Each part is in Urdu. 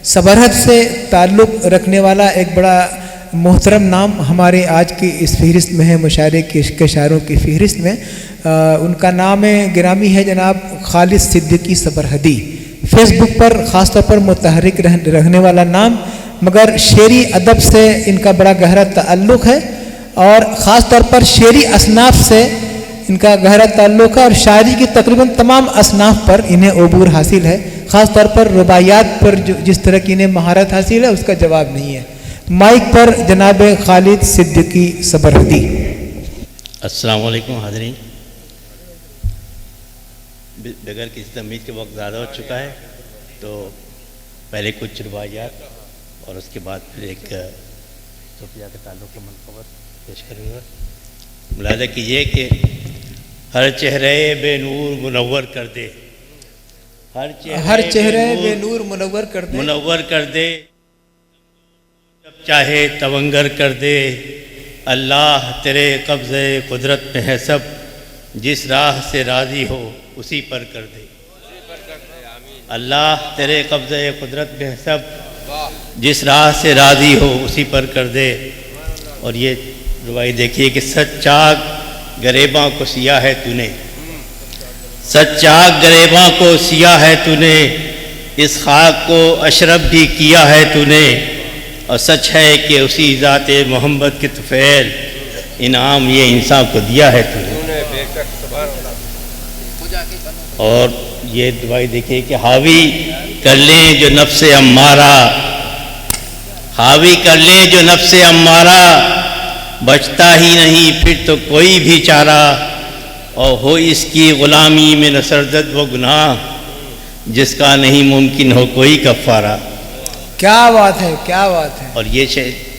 سبرحد سے تعلق رکھنے والا ایک بڑا محترم نام ہمارے آج کی اس فہرست میں ہے، مشاعرے کے شاعروں کی فہرست میں۔ ان کا نام گرامی ہے جناب خالد صدیقی سبرحدی۔ فیس بک پر خاص طور پر متحرک رہنے والا نام، مگر شعری ادب سے ان کا بڑا گہرا تعلق ہے، اور خاص طور پر شعری اصناف سے ان کا گہرا تعلق ہے، اور شاعری کی تقریباً تمام اصناف پر انہیں عبور حاصل ہے۔ خاص طور پر رباعیات پر جس طرح کی انہیں مہارت حاصل ہے اس کا جواب نہیں ہے۔ مائک پر جناب خالد صدیقی سبرحدی۔ السلام علیکم حاضرین، بغیر کسی تمیز کے وقت زیادہ ہو چکا ہے، تو پہلے کچھ روایات اور اس کے بعد پھر ایک صوفیہ کے تعلق کے منقبت پیش کروں گا۔ ملاحظہ کیجیے کہ ہر چہرے بے نور منور کر دے، ہر چہرے بے نور منور کر دے، منور کر دے، جب چاہے تونگر کر دے۔ اللہ تیرے قبضے قدرت میں ہے سب، جس راہ سے راضی ہو اسی پر کر دے۔ اللہ تیرے قبضے قدرت میں ہے سب، جس راہ سے راضی ہو اسی پر کر دے۔ اور یہ روایت دیکھیے کہ سچ چاک گریباں کو سیاہ ہے تو نے، سچ چاک گریباں کو سیاہ ہے تو نے، اس خاک کو اشرف بھی کیا ہے تو نے، اور سچ ہے کہ اسی ذات محمد کے طفیل انعام یہ انسان کو دیا ہے تو نے۔ اور یہ دعائی دیکھیے کہ حاوی کر لیں جو نفس امارہ، حاوی کر لیں جو نفس امارہ، بچتا ہی نہیں پھر تو کوئی بھی چارہ، اور ہو اس کی غلامی میں نہ سرزد و گناہ، جس کا نہیں ممکن ہو کوئی کفارہ۔ کیا بات ہے، کیا بات ہے۔ اور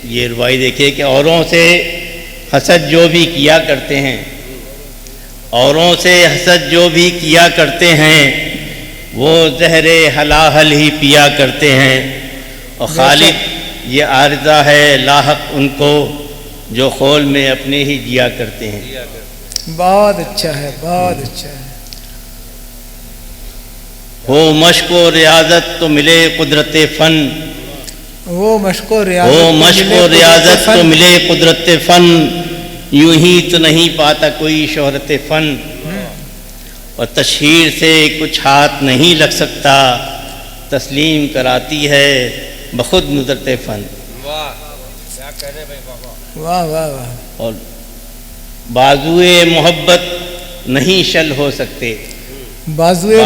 یہ روائی دیکھیے کہ اوروں سے حسد جو بھی کیا کرتے ہیں، اوروں سے حسد جو بھی کیا کرتے ہیں، وہ زہر حلاحل ہی پیا کرتے ہیں، اور خالد یہ عارضہ ہے لاحق ان کو، جو خول میں اپنے ہی جیا کرتے ہیں۔ بہت اچھا ہے، بہت اچھا ہے۔ ہو مشق و ریاضت تو ملے قدرت فن، وہ مشق و ہو مشق و ریاضت ریاضت تو ملے قدرت فن، یوں ہی تو نہیں پاتا کوئی شہرت فن، اور تشہیر سے کچھ ہاتھ نہیں لگ سکتا، تسلیم کراتی ہے بخود ندرت فن۔ واہ واہ واہ۔ اور بازوئے محبت نہیں شل ہو سکتے، بازوئے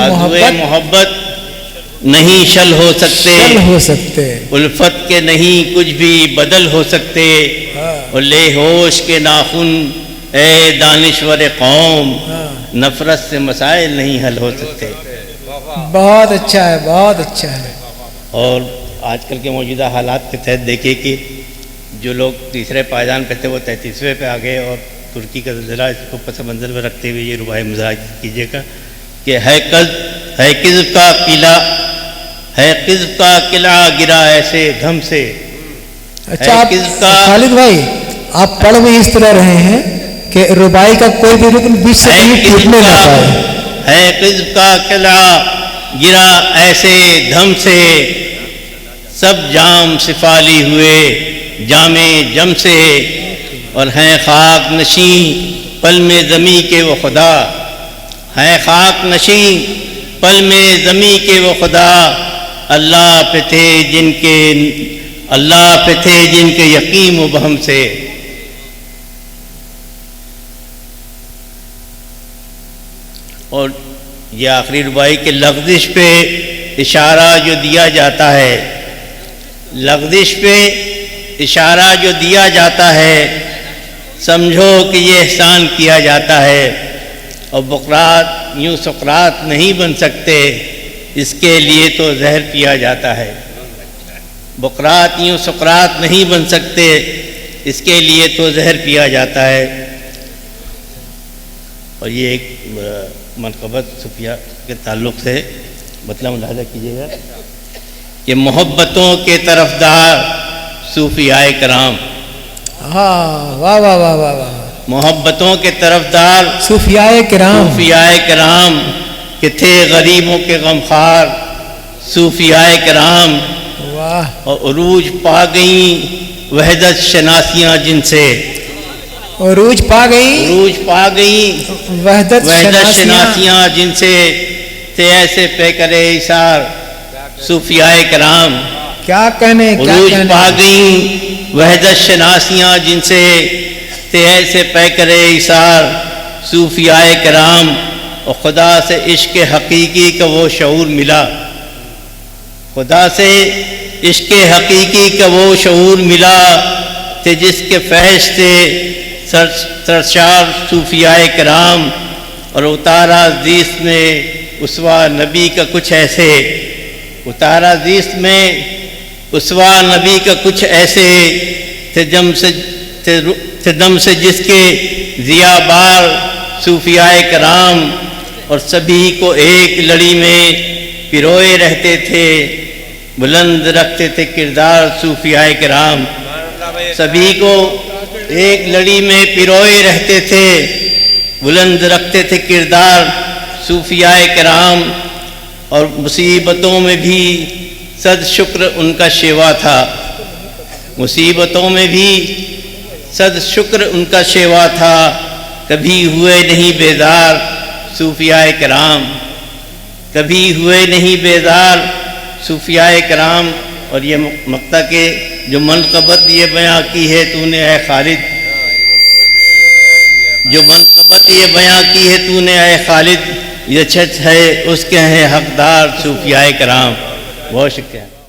محبت نہیں شل ہو سکتے، شل ہو سکتے، الفت کے نہیں کچھ بھی بدل ہو سکتے، اور لے ہوش کے ناخن اے دانشور قوم، نفرت سے مسائل نہیں حل ہو سکتے۔ بہت اچھا ہے، بہت اچھا ہے۔ اور آج کل کے موجودہ حالات کے تحت دیکھیے کہ جو لوگ تیسرے پائیدان پہ تھے وہ 33ویں پہ آ گئے، اور ترکی کا زلزلہ اس کو پس منظر میں رکھتے ہوئے یہ رباعی مزاج کیجیے گا کہ ہے قذف کا قلعہ، ہے قذف کا قلعہ گرا ایسے دھم سے۔ اچھا خالد بھائی، آپ پڑھ بھی اس طرح رہے ہیں کہ رباعی کا کوئی بھی رکن بیچ سے ٹوٹنے نہ پائے۔ ہے قذف کا قلعہ گرا ایسے دھم سے، سب جام سفالی ہوئے جام جم سے، اور ہیں خاک نشیں پل میں زمیں کے وہ خدا، ہیں خاک نشیں پل میں زمیں کے وہ خدا، اللہ پہ تھے جن کے یقین و بہم سے۔ اور یہ آخری رباعی کے لغزش پہ اشارہ جو دیا جاتا ہے، لغزش پہ اشارہ جو دیا جاتا ہے، سمجھو کہ یہ احسان کیا جاتا ہے، اور بقرات یوں سقراط نہیں بن سکتے، اس کے لیے تو زہر پیا جاتا ہے۔ بقرات یوں سقراط نہیں بن سکتے، اس کے لیے تو زہر پیا جاتا ہے۔ اور یہ ایک منقبت صوفیہ کے تعلق سے مطلب ملاحظہ کیجیے گا کہ محبتوں کے طرفدار صوفیائے کرام، ہاں واہ واہ واہ واہ واہ، محبتوں کے طرفدار صوفیائے کرام کہ تھے غریبوں کے غمخوار، صوفیائے کرام واہ اور عروج پا گئیں وحدت شناسیاں جن سے، عروج پا گئی عروج پا گئیں وحدت شناسیاں جن سے، تھے ایسے پہ کرے ایثار صوفیاء کرام۔ کیا کہنے کیا عروج کہنے پا گئیں وحدت شناسیاں جن سے، تھے ایسے پہ کرے ایثار صوفیاء کرام۔ اور خدا سے عشق حقیقی کا وہ شعور ملا، خدا سے عشق حقیقی کا وہ شعور ملا کہ جس کے فیض سے سرشار صوفیاء کرام۔ اور اتارا زیست میں اسوا نبی کا کچھ ایسے، اتارا زیست میں اسوا نبی کا کچھ ایسے، تھے دم سے جس کے ضیا بار صوفیاء کرام۔ اور سبھی کو ایک لڑی میں پروئے رہتے تھے، بلند رکھتے تھے کردار صوفیاء کرام۔ سبھی کو ایک لڑی میں پروئے رہتے تھے، بلند رکھتے تھے کردار صوفیاء کرام۔ اور مصیبتوں میں بھی صد شکر ان کا شیوا تھا، مصیبتوں میں بھی صد شکر ان کا شیوا تھا، کبھی ہوئے نہیں بیدار صوفیاء کرام، کبھی ہوئے نہیں بیدار صوفیاء کرام۔ اور یہ مقطع کے جو منقبت یہ بیان کی ہے تو نے اے خالد، جو منقبت یہ بیان کی ہے تو نے اے خالد، یہ چھت ہے اس کے ہیں حقدار صوفیاء کرام۔ بہت شکریہ۔